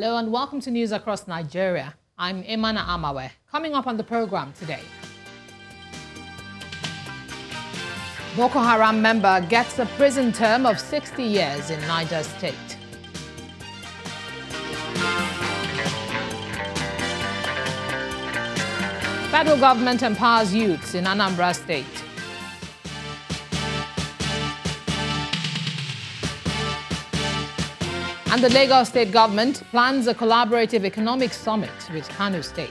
Hello and welcome to News Across Nigeria. I'm Imana Amawe. Coming up on the program today. Boko Haram member gets a prison term of 60 years in Niger State. Federal government empowers youths in Anambra State. And the Lagos State government plans a collaborative economic summit with Kano State.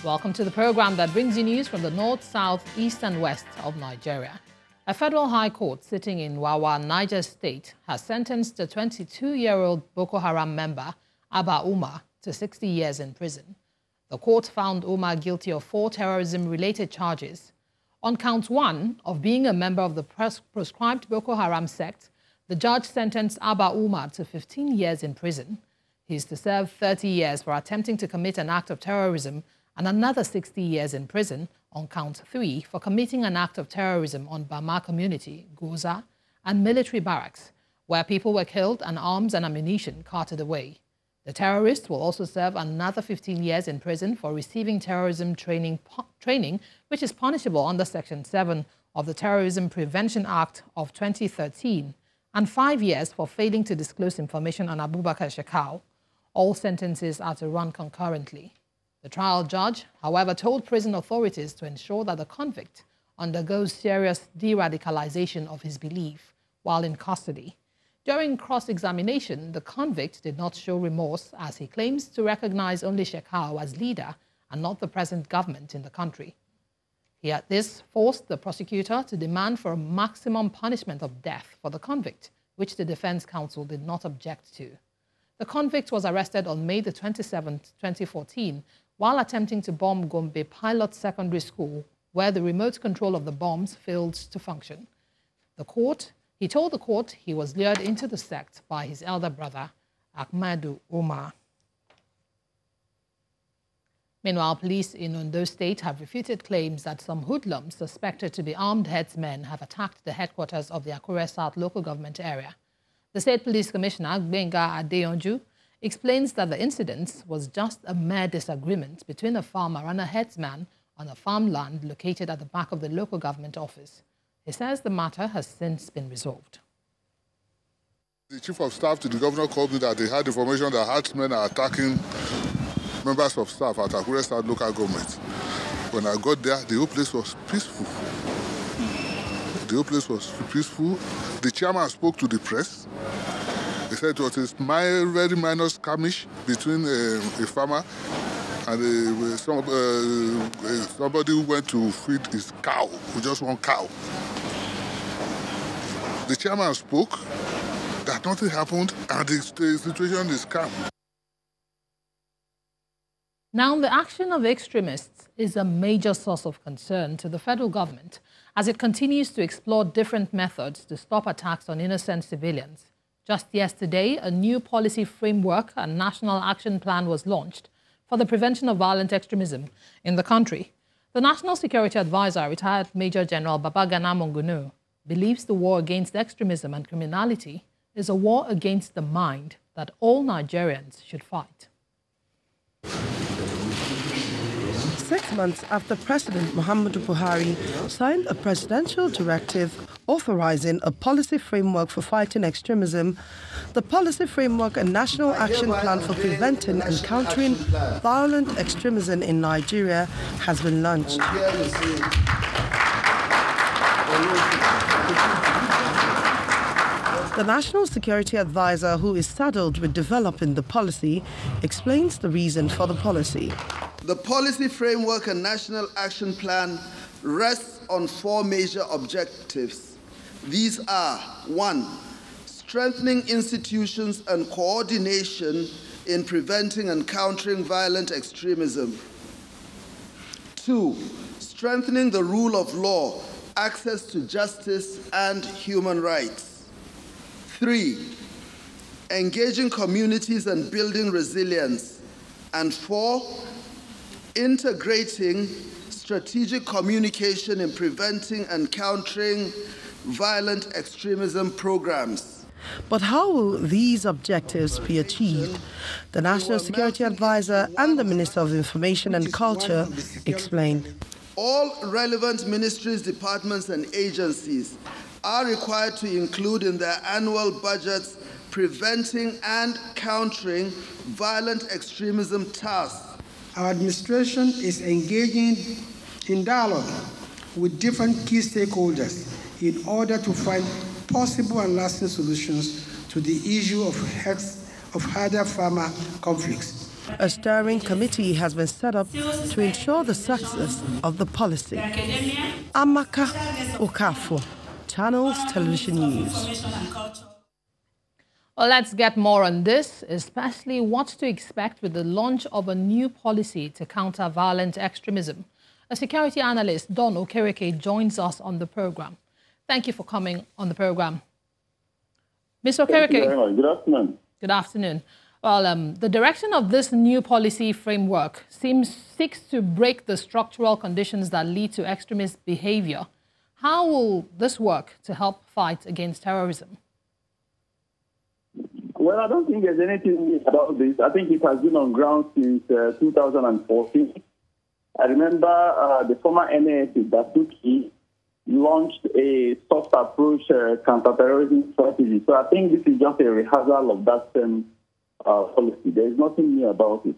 Welcome to the program that brings you news from the north, south, east and west of Nigeria. A federal high court sitting in Wawa, Niger State, has sentenced a 22-year-old Boko Haram member, Abba Umar, to 60 years in prison. The court found Umar guilty of 4 terrorism-related charges. On count 1 of being a member of the proscribed Boko Haram sect, the judge sentenced Abba Umar to 15 years in prison. He is to serve 30 years for attempting to commit an act of terrorism and another 60 years in prison on count 3 for committing an act of terrorism on Bama community, Goza, and military barracks, where people were killed and arms and ammunition carted away. The terrorist will also serve another 15 years in prison for receiving terrorism training, which is punishable under Section 7 of the Terrorism Prevention Act of 2013, and 5 years for failing to disclose information on Abubakar Shekau. All sentences are to run concurrently. The trial judge, however, told prison authorities to ensure that the convict undergoes serious de-radicalization of his belief while in custody. During cross-examination, the convict did not show remorse as he claims to recognize only Shekau as leader and not the present government in the country. This forced the prosecutor to demand for a maximum punishment of death for the convict, which the defense counsel did not object to. The convict was arrested on May the 27th, 2014, while attempting to bomb Gombe Pilot Secondary School, where the remote control of the bombs failed to function. He told the court he was lured into the sect by his elder brother, Ahmadu Umar. Meanwhile, police in Ondo State have refuted claims that some hoodlums suspected to be armed herdsmen have attacked the headquarters of the Akure South local government area. The State Police Commissioner, Gbenga Adeyonju, explains that the incident was just a mere disagreement between a farmer and a herdsman on a farmland located at the back of the local government office. He says the matter has since been resolved. The chief of staff to the governor called me that they had information that herdsmen are attacking members of staff at Akure South local government. When I got there, the whole place was peaceful. The chairman spoke to the press. He said it was a very minor skirmish between a farmer and somebody who went to feed his cow, with just one cow. The chairman spoke that nothing happened and the situation is calm. Now, the action of extremists is a major source of concern to the federal government as it continues to explore different methods to stop attacks on innocent civilians. Just yesterday, a new policy framework and national action plan was launched for the prevention of violent extremism in the country. The National Security Advisor, retired Major General Babagana Monguno, believes the war against extremism and criminality is a war against the mind that all Nigerians should fight. 6 months after President Muhammadu Buhari signed a presidential directive authorizing a policy framework for fighting extremism, the policy framework and national action plan for preventing and countering violent extremism in Nigeria has been launched. The National Security Advisor, who is saddled with developing the policy, explains the reason for the policy. The policy framework and national action plan rests on 4 major objectives. These are: 1, strengthening institutions and coordination in preventing and countering violent extremism. 2, strengthening the rule of law, access to justice and human rights. 3, engaging communities and building resilience. And 4, integrating strategic communication in preventing and countering violent extremism programs. But how will these objectives be achieved? The National Security Advisor and the Minister of Information and Culture explained. All relevant ministries, departments, and agencies are required to include in their annual budgets preventing and countering violent extremism tasks. Our administration is engaging in dialogue with different key stakeholders in order to find possible and lasting solutions to the issue of herder-farmer conflicts. A steering committee has been set up to ensure the success of the policy. Amaka Okafor, Channels Television News. Well, let's get more on this, especially what to expect with the launch of a new policy to counter violent extremism. A security analyst, Don Okereke, joins us on the program. Thank you for coming on the program. Mr. Okereke. Thank you very much. Good afternoon. Good afternoon. Well, the direction of this new policy framework seeks to break the structural conditions that lead to extremist behavior. How will this work to help fight against terrorism? Well, I don't think there's anything new about this. I think it has been on ground since 2014. I remember the former NAS that took it launched a soft approach counterterrorism strategy. So I think this is just a rehearsal of that same policy. There is nothing new about it.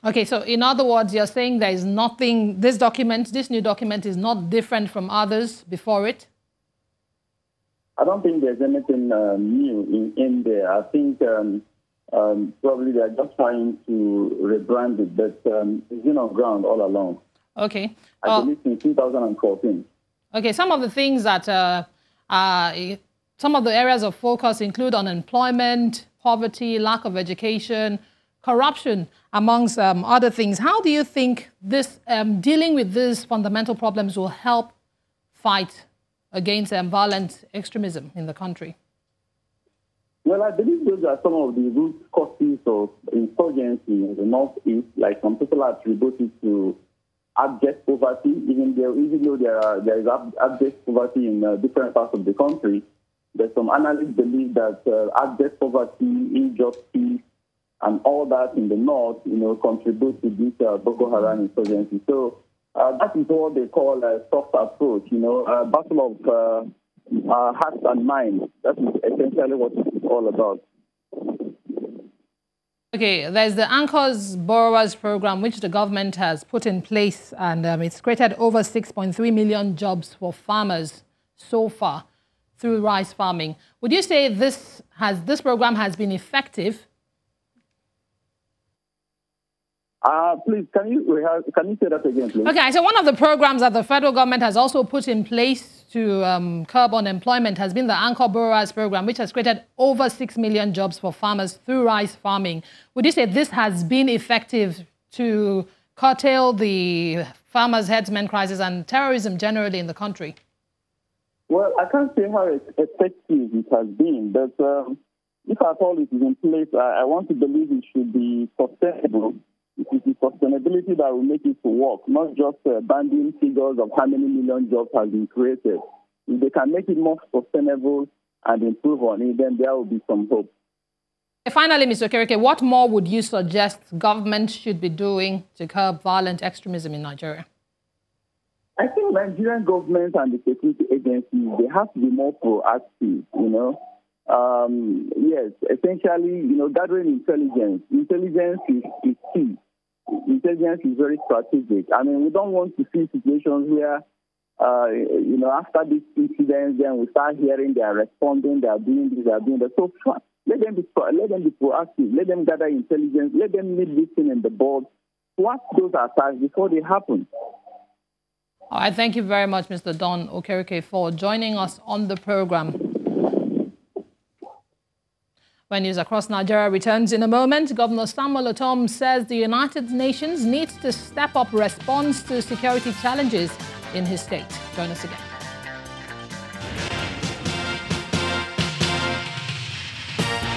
Okay, so in other words, you're saying there is nothing, this new document is not different from others before it? I don't think there's anything new in there. I think probably they're just trying to rebrand it, but it's been on ground all along. Okay. I believe in 2014. Okay, some of the things that, some of the areas of focus include unemployment, poverty, lack of education, corruption, amongst other things. How do you think this, dealing with these fundamental problems will help fight against violent extremism in the country? Well, I believe those are some of the root causes of insurgency in the Northeast, like some people attribute it to abject poverty, even though there is abject poverty in different parts of the country. There's some analysts believe that abject poverty, injustice, and all that in the North, contribute to this Boko Haram insurgency. So that is what they call a soft approach, a battle of hearts and minds. That is essentially what it's all about. Okay, there's the Anchors Borrowers Program, which the government has put in place, and it's created over 6.3 million jobs for farmers so far through rice farming. Would you say this program has been effective? Please, can you say that again, please? Okay, so one of the programs that the federal government has also put in place to curb unemployment has been the Anchor Borrowers Program, which has created over 6 million jobs for farmers through rice farming. Would you say this has been effective to curtail the farmers' herdsmen crisis and terrorism generally in the country? Well, I can't say how effective it has been, but if at all it is in place, I want to believe it should be sustainable. It is the sustainability that will make it to work, not just banding figures of how many million jobs have been created. If they can make it more sustainable and improve on it, then there will be some hope. Finally, Mr. Okereke, what more would you suggest government should be doing to curb violent extremism in Nigeria? I think Nigerian government and the security agencies, they have to be more proactive, Yes, essentially, gathering intelligence. Intelligence is key. Intelligence is very strategic. I mean, we don't want to see situations where, after these incidents, then we start hearing they are responding, they are doing this, they are doing that. So let them be proactive. Let them gather intelligence. Let them nip this thing in the bud. Watch those attacks before they happen. All right, thank you very much, Mr. Don Okereke, for joining us on the program. When News Across Nigeria returns in a moment, Governor Samuel Otom says the United Nations needs to step up response to security challenges in his state. Join us again.